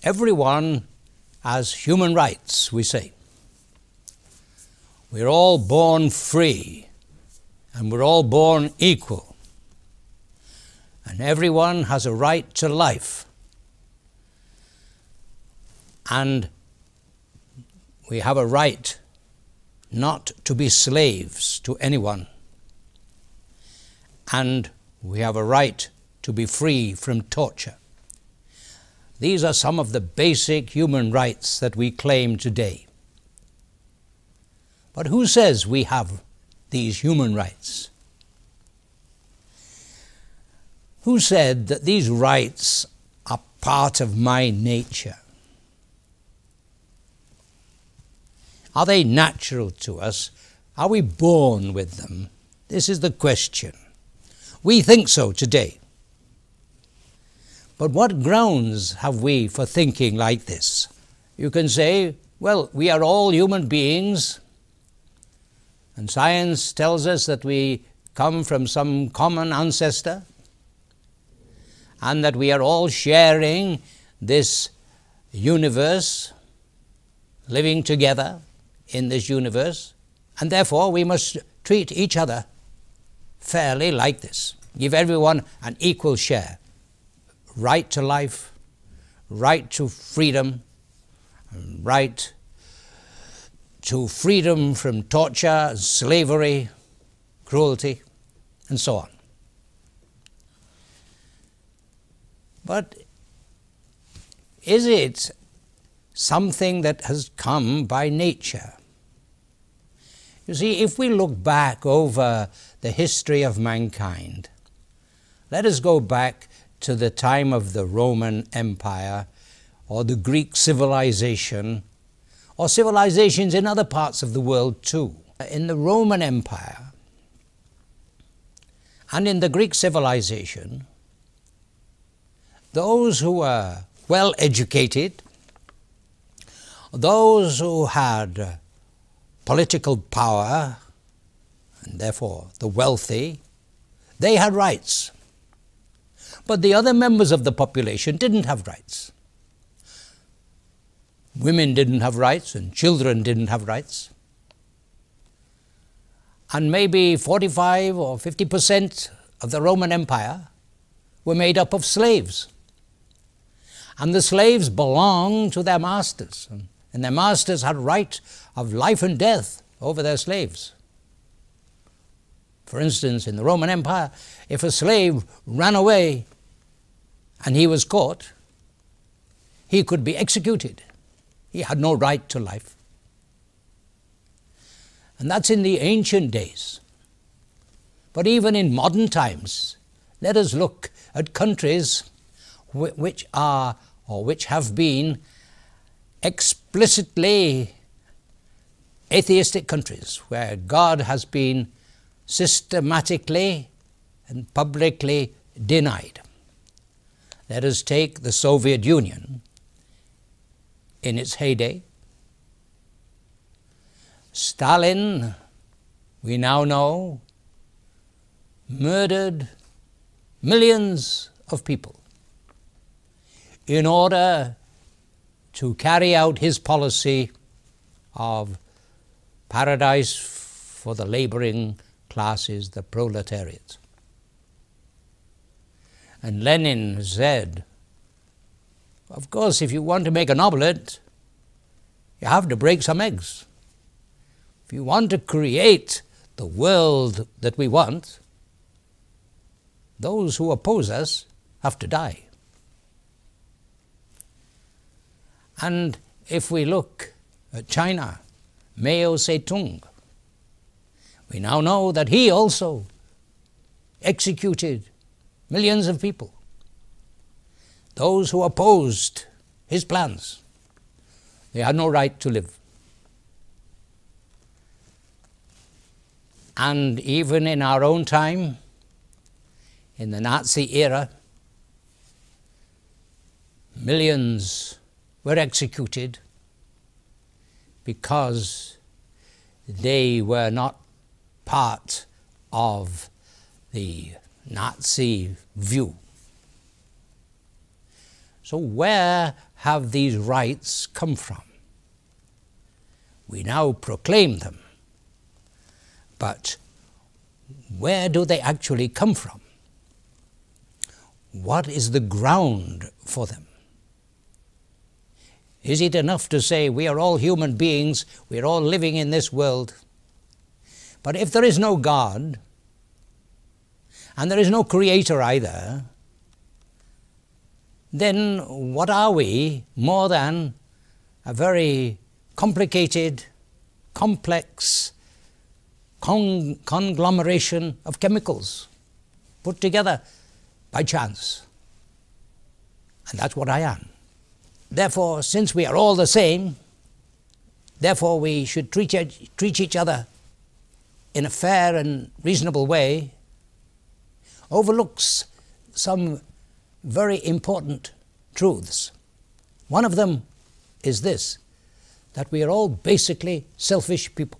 Everyone has human rights, we say. We're all born free, and we're all born equal. And everyone has a right to life. And we have a right not to be slaves to anyone. And we have a right to be free from torture. These are some of the basic human rights that we claim today. But who says we have these human rights? Who said that these rights are part of my nature? Are they natural to us? Are we born with them? This is the question. We think so today. But what grounds have we for thinking like this? You can say, well, we are all human beings, and science tells us that we come from some common ancestor, and that we are all sharing this universe, living together in this universe, and therefore we must treat each other fairly like this. Give everyone an equal share. Right to life, right to freedom, right to freedom from torture, slavery, cruelty, and so on. But is it something that has come by nature? You see, if we look back over the history of mankind, let us go back to the time of the Roman Empire, or the Greek civilization, or civilizations in other parts of the world too. In the Roman Empire and in the Greek civilization, those who were well educated, those who had political power, and therefore the wealthy, they had rights. But the other members of the population didn't have rights. Women didn't have rights, and children didn't have rights. And maybe 45 or 50% of the Roman Empire were made up of slaves. And the slaves belonged to their masters, and their masters had right of life and death over their slaves. For instance, in the Roman Empire, if a slave ran away and he was caught, he could be executed. He had no right to life. And that's in the ancient days. But even in modern times, let us look at countries which are, or which have been, explicitly atheistic countries, where God has been systematically and publicly denied. Let us take the Soviet Union in its heyday. Stalin, we now know, murdered millions of people in order to carry out his policy of paradise for the laboring classes, the proletariat. And Lenin said, of course, if you want to make an omelette, you have to break some eggs. If you want to create the world that we want, those who oppose us have to die. And if we look at China, Mao Zedong, we now know that he also executed millions of people. Those who opposed his plans, they had no right to live. And even in our own time, in the Nazi era, millions were executed because they were not part of the Nazi view. So where have these rights come from? We now proclaim them, but where do they actually come from? What is the ground for them? Is it enough to say we are all human beings, we are all living in this world? But if there is no God, and there is no creator either, then what are we more than a very complicated, complex conglomeration of chemicals put together by chance? And that's what I am. Therefore, since we are all the same, therefore we should treat each other in a fair and reasonable way, overlooks some very important truths. One of them is this, that we are all basically selfish people.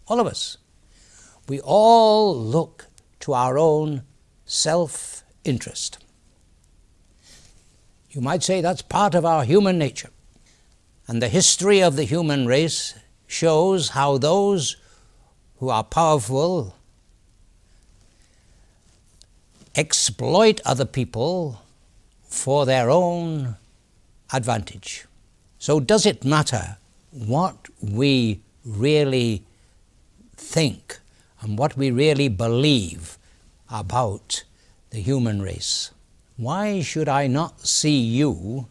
All of us. We all look to our own self-interest. You might say that's part of our human nature. And the history of the human race shows how those who are powerful exploit other people for their own advantage. So does it matter what we really think and what we really believe about the human race? Why should I not see you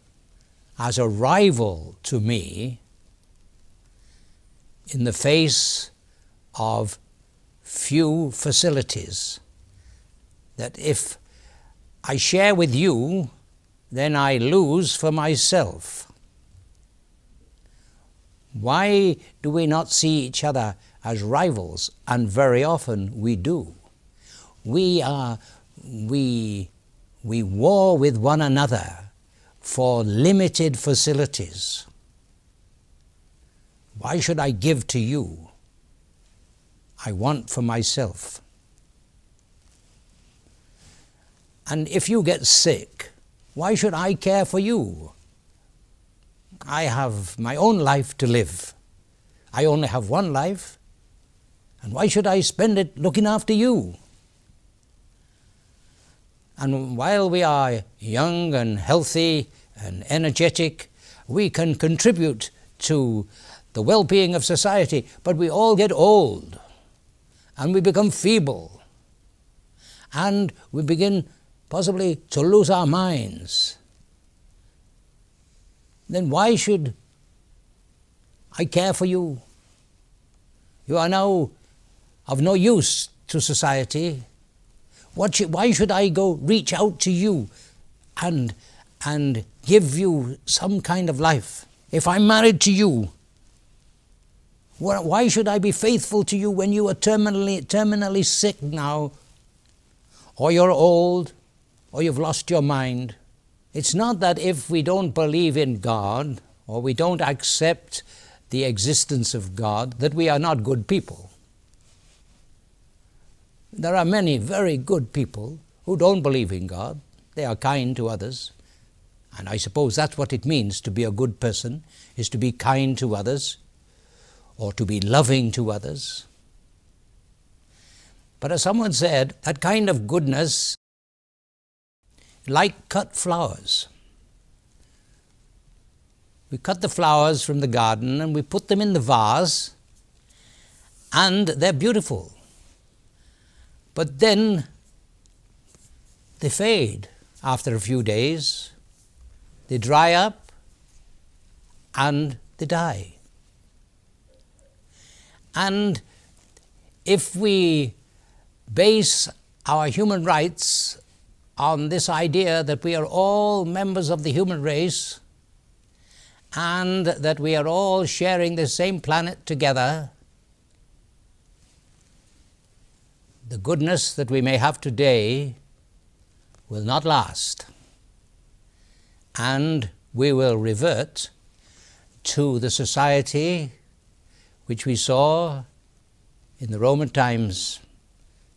as a rival to me in the face of few facilities that if I share with you, then I lose for myself? Why do we not see each other as rivals? And very often we do. We war with one another for limited facilities. Why should I give to you? I want for myself. And if you get sick, why should I care for you? I have my own life to live. I only have one life, and why should I spend it looking after you? And while we are young and healthy and energetic, we can contribute to the well-being of society, but we all get old, and we become feeble, and we begin possibly to lose our minds. Then why should I care for you? You are now of no use to society. Why should I go reach out to you and give you some kind of life? If I'm married to you, why should I be faithful to you when you are terminally sick now, or you're old, or you've lost your mind? It's not that if we don't believe in God, or we don't accept the existence of God, that we are not good people. There are many very good people who don't believe in God. They are kind to others. And I suppose that's what it means to be a good person, is to be kind to others, or to be loving to others. But as someone said, that kind of goodness, like cut flowers. We cut the flowers from the garden and we put them in the vase, and they're beautiful. But then they fade after a few days, they dry up, and they die. And if we base our human rights on this idea that we are all members of the human race and that we are all sharing the same planet together, the goodness that we may have today will not last, and we will revert to the society which we saw in the Roman times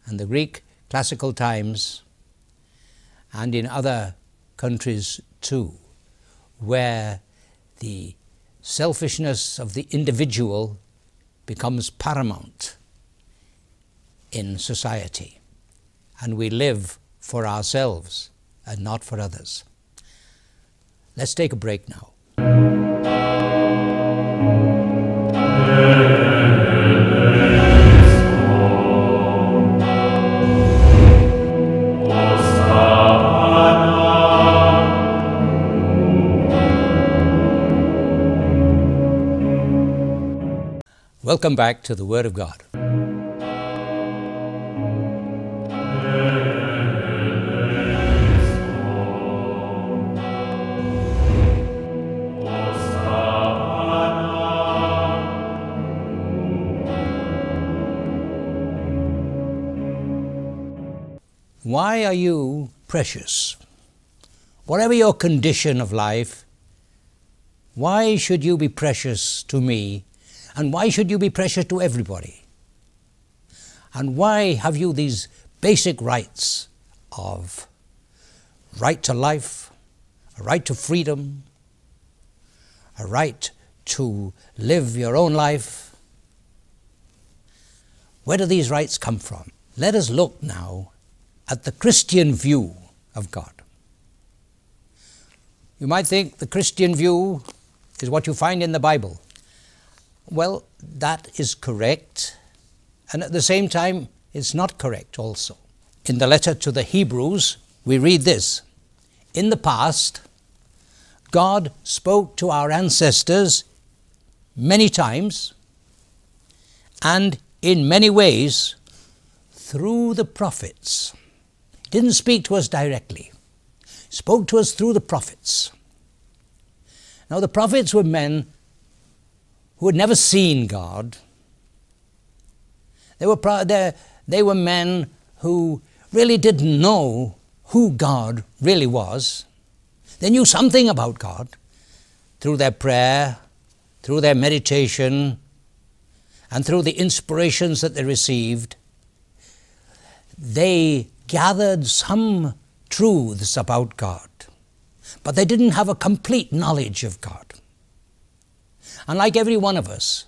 and the Greek classical times and in other countries too. where the selfishness of the individual becomes paramount in society, and we live for ourselves and not for others. Let's take a break now. Welcome back to the Word of God. Why are you precious? Whatever your condition of life, why should you be precious to me? And why should you be precious to everybody? And why have you these basic rights of right to life, a right to freedom, a right to live your own life? Where do these rights come from? Let us look now at the Christian view of God. You might think the Christian view is what you find in the Bible. Well, that is correct, and at the same time, it's not correct also. In the letter to the Hebrews, we read this: in the past, God spoke to our ancestors many times and in many ways through the prophets. He didn't speak to us directly. He spoke to us through the prophets. Now, the prophets were men who had never seen God. They were men who really didn't know who God really was. They knew something about God through their prayer, through their meditation, and through the inspirations that they received. They gathered some truths about God, but they didn't have a complete knowledge of God. And like every one of us,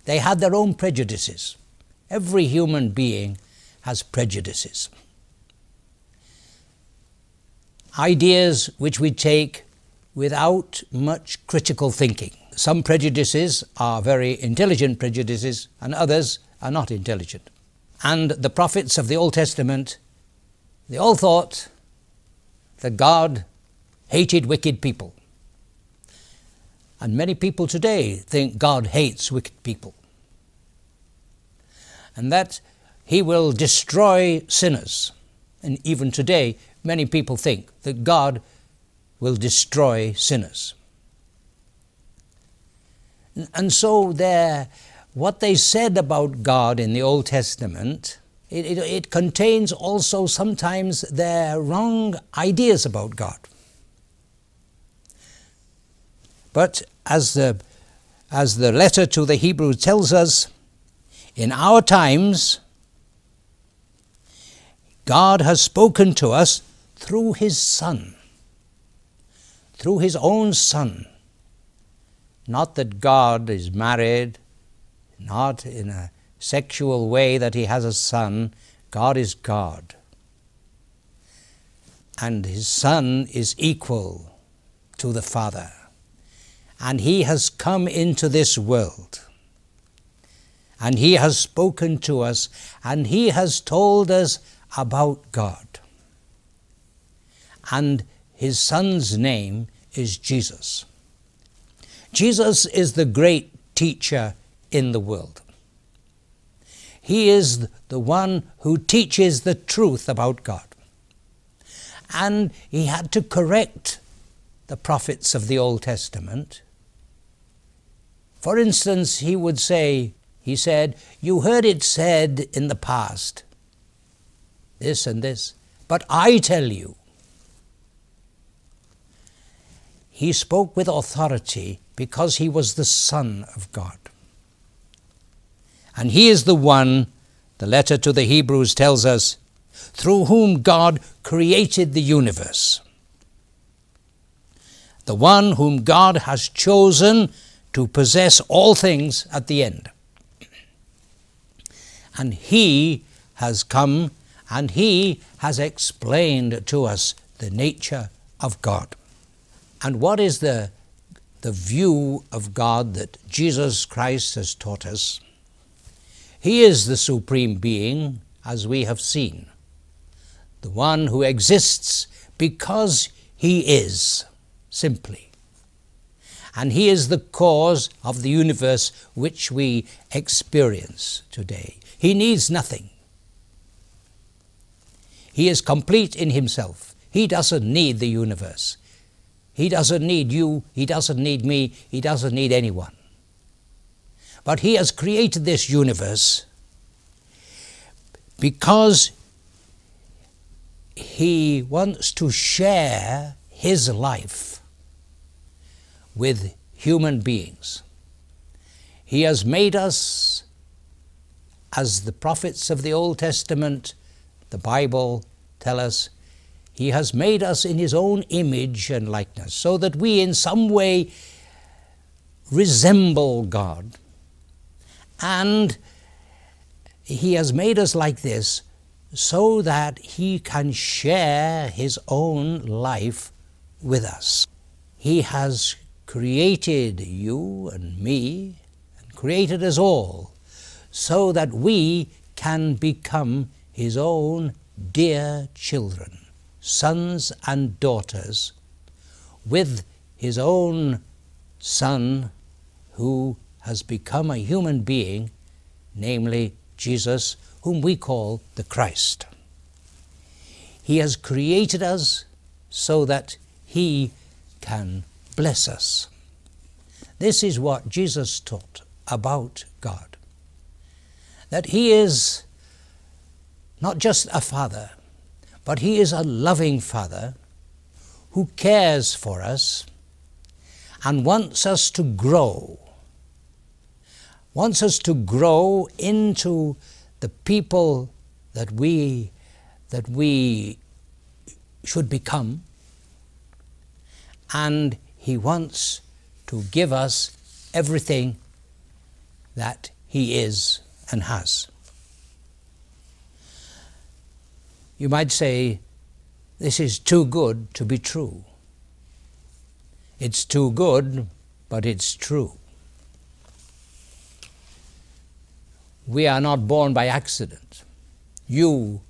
they had their own prejudices. Every human being has prejudices. Ideas which we take without much critical thinking. Some prejudices are very intelligent prejudices, and others are not intelligent. And the prophets of the Old Testament, they all thought that God hated wicked people. And many people today think God hates wicked people, and that He will destroy sinners. And even today, many people think that God will destroy sinners. And so what they said about God in the Old Testament, it contains also sometimes their wrong ideas about God. But as the letter to the Hebrews tells us, in our times, God has spoken to us through His Son, through His own Son. Not that God is married, not in a sexual way that He has a son. God is God. And His Son is equal to the Father. And He has come into this world, and He has spoken to us, and He has told us about God. And His Son's name is Jesus. Jesus is the great teacher in the world. He is the one who teaches the truth about God. And He had to correct the prophets of the Old Testament. For instance, He said, you heard it said in the past, this and this, but I tell you. He spoke with authority because He was the Son of God. And He is the one, the letter to the Hebrews tells us, through whom God created the universe. the one whom God has chosen to possess all things at the end. And he has come and he has explained to us the nature of God. And what is the view of God that Jesus Christ has taught us? He is the supreme being, as we have seen, the one who exists because he is, simply. And he is the cause of the universe which we experience today. He needs nothing. He is complete in himself. He doesn't need the universe. He doesn't need you. He doesn't need me. He doesn't need anyone. But he has created this universe because he wants to share his life with human beings. He has made us, as the prophets of the Old Testament, the Bible, tell us, he has made us in his own image and likeness, so that we in some way resemble God. And he has made us like this so that he can share his own life with us. He has created you and me, and created us all, so that we can become his own dear children, sons and daughters, with his own Son who has become a human being, namely Jesus, whom we call the Christ. He has created us so that he can bless us. This is what Jesus taught about God, that he is not just a father, but he is a loving Father who cares for us and wants us to grow, into the people that we should become, and he wants to give us everything that he is and has. You might say, this is too good to be true. It's too good, but it's true. We are not born by accident. You,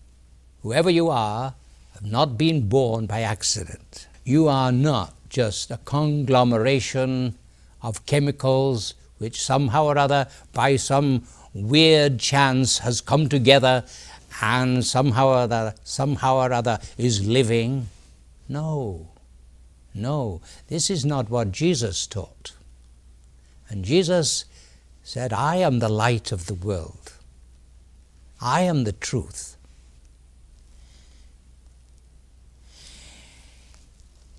whoever you are, have not been born by accident. You are not just a conglomeration of chemicals which somehow or other, by some weird chance, has come together and somehow or other is living. No, this is not what Jesus taught. And Jesus said, I am the light of the world. I am the truth.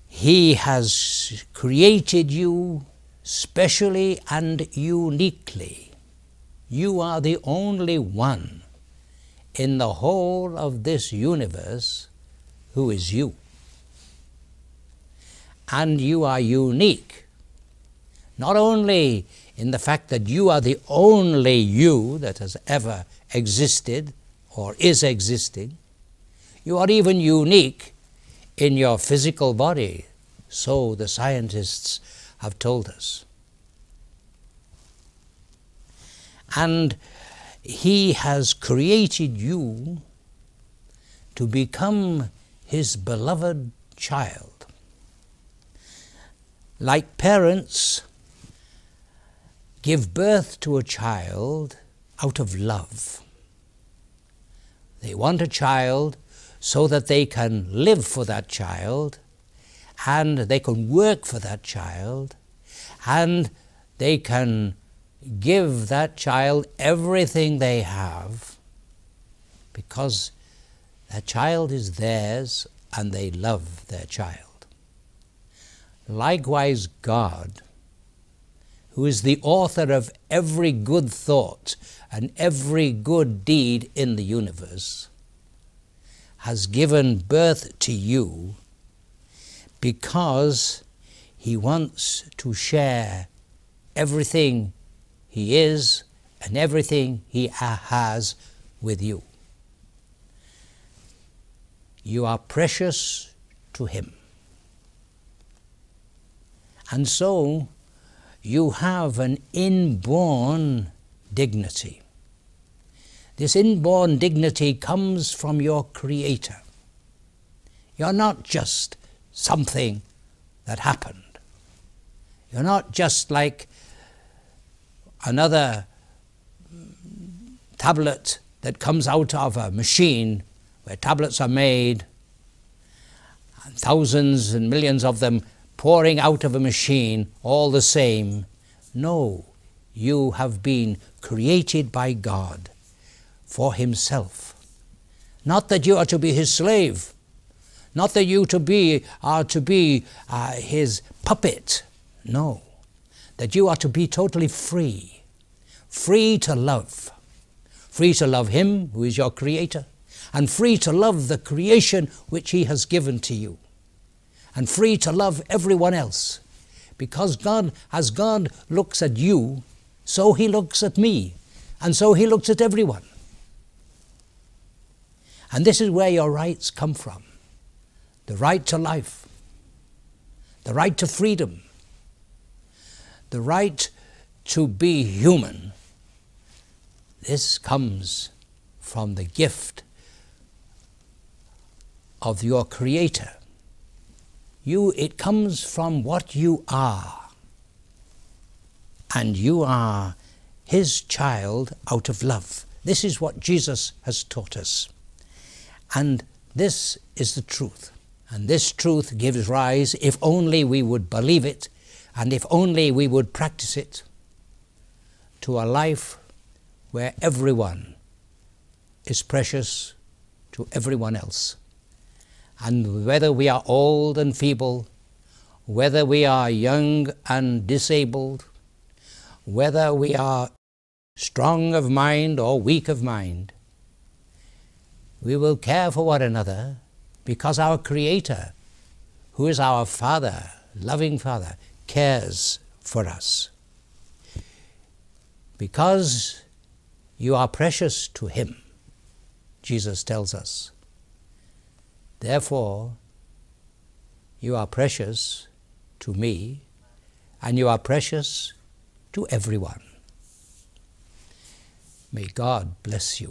He has created you specially and uniquely. You are the only one in the whole of this universe who is you. And you are unique, not only in the fact that you are the only you that has ever existed or is existing, you are even unique in your physical body, so the scientists have told us. And he has created you to become his beloved child. Like parents give birth to a child out of love. They want a child so that they can live for that child, and they can work for that child, and they can give that child everything they have, because that child is theirs and they love their child. Likewise, God, who is the author of every good thought and every good deed in the universe, has given birth to you because He wants to share everything He is and everything He has with you. You are precious to Him. And so you have an inborn dignity. This inborn dignity comes from your Creator. You're not just something that happened. You're not just like another tablet that comes out of a machine where tablets are made, and thousands and millions of them pouring out of a machine, all the same. No, you have been created by God for Himself. Not that you are to be His slave, not that you are to be His puppet. No, that you are to be totally free, free to love Him who is your Creator, and free to love the creation which He has given to you, and free to love everyone else. Because as God looks at you, so He looks at me, and so He looks at everyone. And this is where your rights come from. The right to life, the right to freedom, the right to be human. This comes from the gift of your Creator. It comes from what you are. And you are His child out of love. This is what Jesus has taught us. And this is the truth. And this truth gives rise, if only we would believe it, and if only we would practice it, to a life where everyone is precious to everyone else. And whether we are old and feeble, whether we are young and disabled, whether we are strong of mind or weak of mind, we will care for one another because our Creator, who is our Father, loving Father, cares for us. Because you are precious to Him, Jesus tells us. Therefore, you are precious to me, and you are precious to everyone. May God bless you.